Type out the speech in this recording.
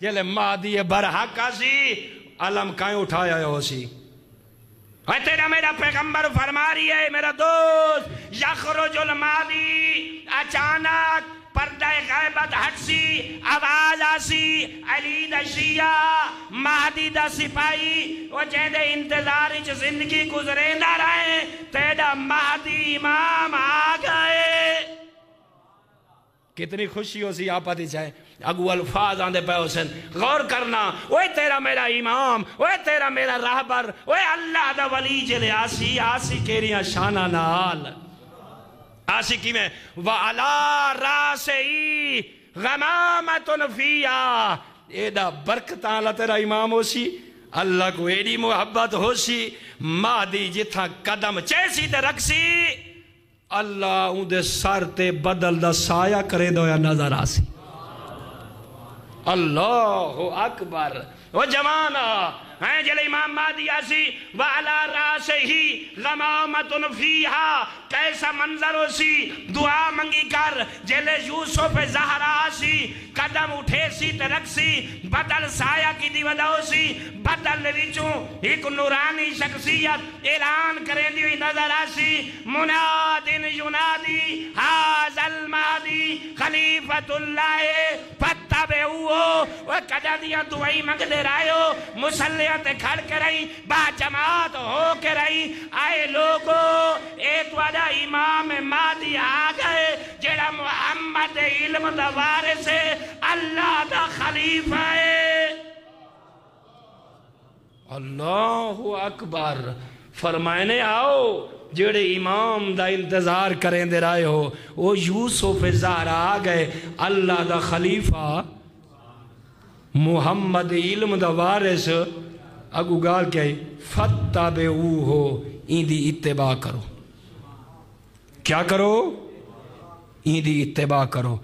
جلے مہدی برحق آسی علم کائیں اٹھایا ہو سی اے تیرا میرا پیغمبر فرما رہی ہے میرا دوست یخرج المہدی اچانک پردہ غیبت ہٹ سی آواز آسی علی دا شیعہ مہدی دا سپاہی وہ جہدے انتظاری چھ زندگی گزرے نہ رہے تیرا مہدی امام آ گئے کتنی خوشی ہو سی آپا دی چاہے اگو الفاظ آندے پہ حسین غور کرنا اوے تیرا میرا امام اوے تیرا میرا راہبر اوے اللہ دا ولی جلے آسی کیریاں شانہ نال آسی کی میں وَعَلَىٰ رَاسِهِ غَمَامَةٌ فِيهَا ایڈا برکتاں اللہ تیرا امام ہو سی اللہ کو ایڈی محبت ہو سی مہدی جتھا قدم چیسی تے رکھ سی اللہ ان دے سر تے بدل دا سایہ کرے دو یا نظر آسی اللہ اکبر وہ جمانہ ہیں جلے امام مہدی آسی وَعَلَىٰ رَاسِهِ غَمَامَةٌ فِيهَا کیسا منظر ہو سی دعا منگی کر جلے یوسف زہرا آسی قدم اٹھے سی ترک سی بدل سایہ کی دی وجہ ہو سی بدل وچوں ایک نورانی شخصیت اعلان کریں دی ہوئی نظر آسی منادن ینادی ھذا المہدی خلیفۃ اللہ فتبعوہ وہ قدر دیا دعائی منگ دے رہے ہو مسلیت کھڑ کے رہی با جماعت ہو کے رہی آئے لوگو ایک وعدہ امام مہدی آ گئے جڑا محمد علم دا وارث ہے اللہ دا خلیفہ ہے اللہ اکبر فرمائنے آؤ جڑے امام دا انتظار کریں دے رہے ہو وہ یوسف زہرا آ گئے اللہ دا خلیفہ محمد علم دا وارث اگو گال کیا ہے فتبعوہ این دی اتباع کرو کیا کرو این دی اتباع کرو